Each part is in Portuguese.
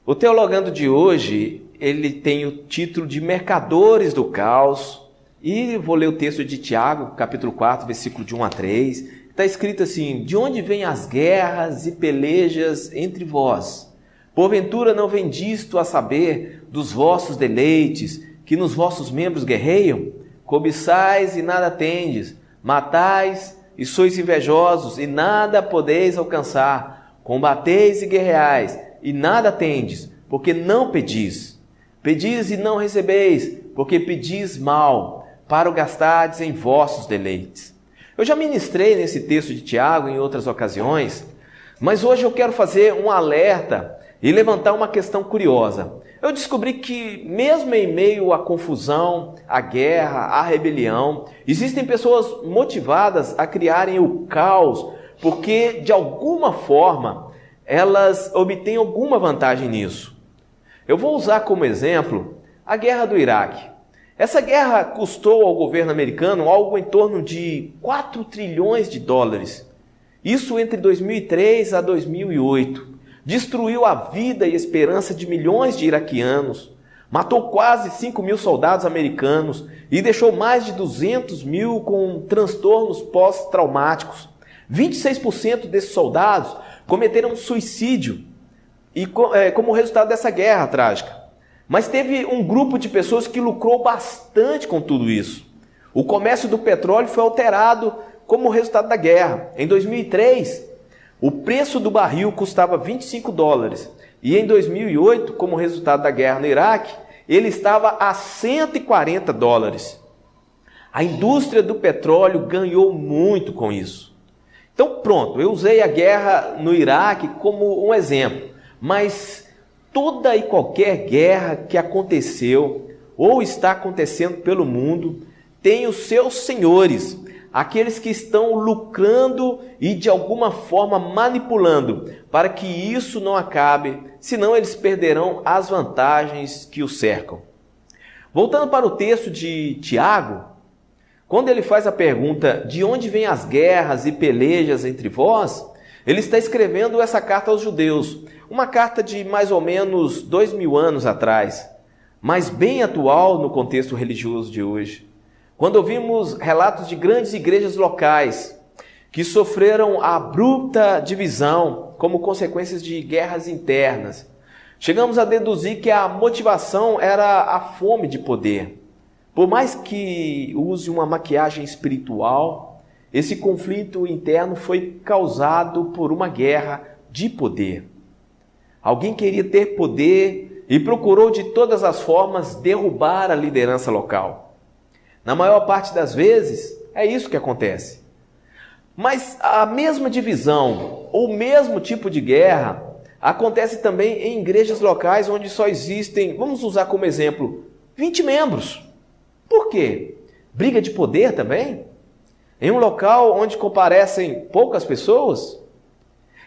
O Teologando de hoje, ele tem o título de Mercadores do Caos, e vou ler o texto de Tiago, capítulo 4, versículo de 1 a 3. Está escrito assim: de onde vêm as guerras e pelejas entre vós? Porventura não vem disto a saber dos vossos deleites, que nos vossos membros guerreiam? Cobiçais e nada tendes, matais e sois invejosos e nada podeis alcançar, combateis e guerreais e nada tendes, porque não pedis. Pedis e não recebeis, porque pedis mal, para o gastardes em vossos deleites. Eu já ministrei nesse texto de Tiago em outras ocasiões, mas hoje eu quero fazer um alerta e levantar uma questão curiosa. Eu descobri que mesmo em meio à confusão, à guerra, à rebelião, existem pessoas motivadas a criarem o caos, porque de alguma forma elas obtêm alguma vantagem nisso. Eu vou usar como exemplo a guerra do Iraque. Essa guerra custou ao governo americano algo em torno de 4 trilhões de dólares. Isso entre 2003 a 2008. Destruiu a vida e esperança de milhões de iraquianos, matou quase 5 mil soldados americanos e deixou mais de 200 mil com transtornos pós-traumáticos. 26% desses soldados cometeram suicídio e como resultado dessa guerra trágica. Mas teve um grupo de pessoas que lucrou bastante com tudo isso. O comércio do petróleo foi alterado como resultado da guerra. Em 2003, o preço do barril custava 25 dólares. E em 2008, como resultado da guerra no Iraque, ele estava a 140 dólares. A indústria do petróleo ganhou muito com isso. Então pronto, eu usei a guerra no Iraque como um exemplo. Mas toda e qualquer guerra que aconteceu ou está acontecendo pelo mundo tem os seus senhores, aqueles que estão lucrando e de alguma forma manipulando para que isso não acabe, senão eles perderão as vantagens que o cercam. Voltando para o texto de Tiago, quando ele faz a pergunta de onde vêm as guerras e pelejas entre vós, ele está escrevendo essa carta aos judeus, uma carta de mais ou menos 2000 anos atrás, mas bem atual no contexto religioso de hoje. Quando ouvimos relatos de grandes igrejas locais que sofreram a abrupta divisão como consequências de guerras internas, chegamos a deduzir que a motivação era a fome de poder. Por mais que use uma maquiagem espiritual, esse conflito interno foi causado por uma guerra de poder. Alguém queria ter poder e procurou de todas as formas derrubar a liderança local. Na maior parte das vezes, é isso que acontece. Mas a mesma divisão, ou o mesmo tipo de guerra, acontece também em igrejas locais onde só existem, vamos usar como exemplo, 20 membros. Por quê? Briga de poder também? Em um local onde comparecem poucas pessoas?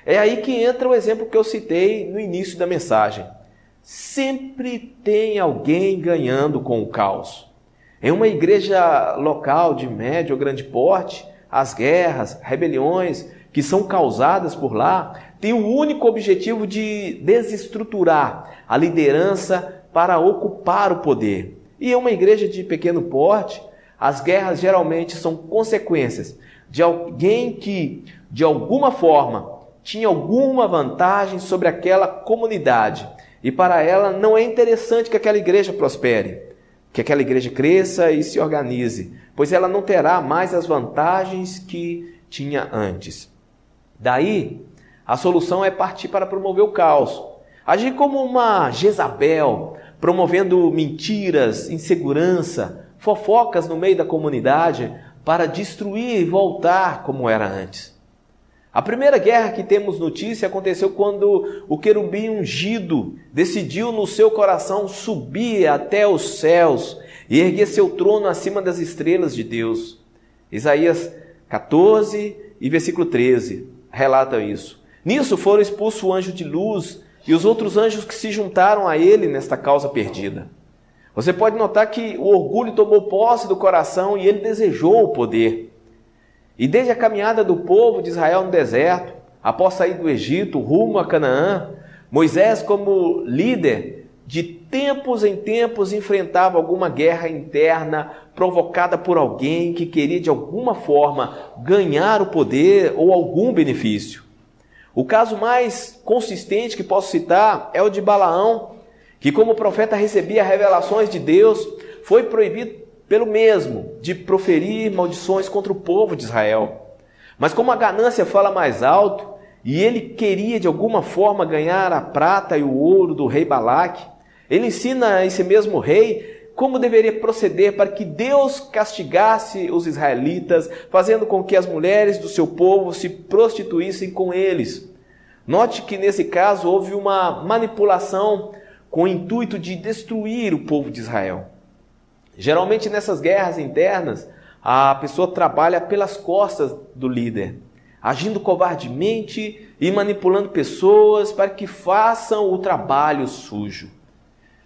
É aí que entra o exemplo que eu citei no início da mensagem. Sempre tem alguém ganhando com o caos. Em uma igreja local de médio ou grande porte, as guerras, rebeliões que são causadas por lá têm o único objetivo de desestruturar a liderança para ocupar o poder. E em uma igreja de pequeno porte, as guerras geralmente são consequências de alguém que, de alguma forma, tinha alguma vantagem sobre aquela comunidade. E para ela não é interessante que aquela igreja prospere, que aquela igreja cresça e se organize, pois ela não terá mais as vantagens que tinha antes. Daí, a solução é partir para promover o caos. Agir como uma Jezabel, promovendo mentiras, insegurança, fofocas no meio da comunidade para destruir e voltar como era antes. A primeira guerra que temos notícia aconteceu quando o querubim ungido decidiu no seu coração subir até os céus e erguer seu trono acima das estrelas de Deus. Isaías 14 e versículo 13 relata isso. Nisso foram expulsos o anjo de luz e os outros anjos que se juntaram a ele nesta causa perdida. Você pode notar que o orgulho tomou posse do coração e ele desejou o poder. E desde a caminhada do povo de Israel no deserto, após sair do Egito, rumo a Canaã, Moisés, como líder, de tempos em tempos enfrentava alguma guerra interna provocada por alguém que queria de alguma forma ganhar o poder ou algum benefício. O caso mais consistente que posso citar é o de Balaão, que como profeta recebia revelações de Deus, foi proibido pelo mesmo de proferir maldições contra o povo de Israel. Mas como a ganância fala mais alto, e ele queria de alguma forma ganhar a prata e o ouro do rei Balaque, ele ensina a esse mesmo rei como deveria proceder para que Deus castigasse os israelitas, fazendo com que as mulheres do seu povo se prostituíssem com eles. Note que nesse caso houve uma manipulação com o intuito de destruir o povo de Israel. Geralmente nessas guerras internas, a pessoa trabalha pelas costas do líder, agindo covardemente e manipulando pessoas para que façam o trabalho sujo.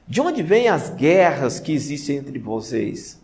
De onde vêm as guerras que existem entre vocês?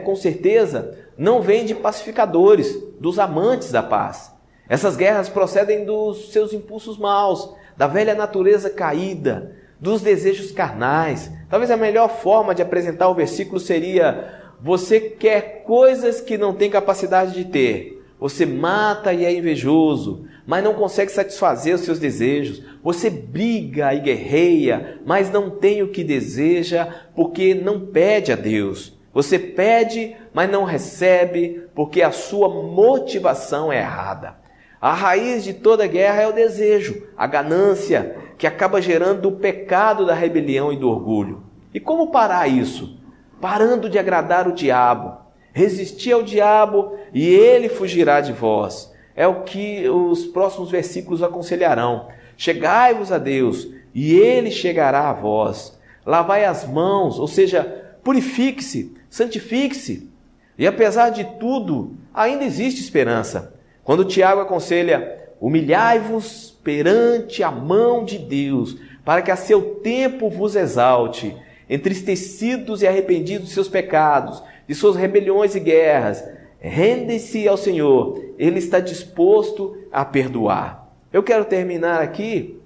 Com certeza, não vêm de pacificadores, dos amantes da paz. Essas guerras procedem dos seus impulsos maus, da velha natureza caída, dos desejos carnais. Talvez a melhor forma de apresentar o versículo seria: você quer coisas que não tem capacidade de ter. Você mata e é invejoso, mas não consegue satisfazer os seus desejos. Você briga e guerreia, mas não tem o que deseja porque não pede a Deus. Você pede, mas não recebe porque a sua motivação é errada. A raiz de toda guerra é o desejo, a ganância, que acaba gerando o pecado da rebelião e do orgulho. E como parar isso? Parando de agradar o diabo. Resistir ao diabo e ele fugirá de vós. É o que os próximos versículos aconselharão. Chegai-vos a Deus e ele chegará a vós. Lavai as mãos, ou seja, purifique-se, santifique-se. E apesar de tudo, ainda existe esperança. Quando Tiago aconselha: humilhai-vos perante a mão de Deus, para que a seu tempo vos exalte, entristecidos e arrependidos de seus pecados, de suas rebeliões e guerras, rendem-se ao Senhor, Ele está disposto a perdoar. Eu quero terminar aqui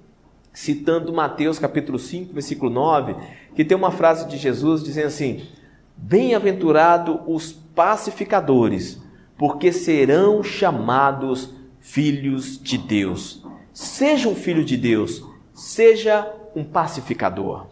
citando Mateus capítulo 5, versículo 9, que tem uma frase de Jesus dizendo assim: bem-aventurado os pacificadores, porque serão chamados filhos de Deus. Seja um filho de Deus, seja um pacificador.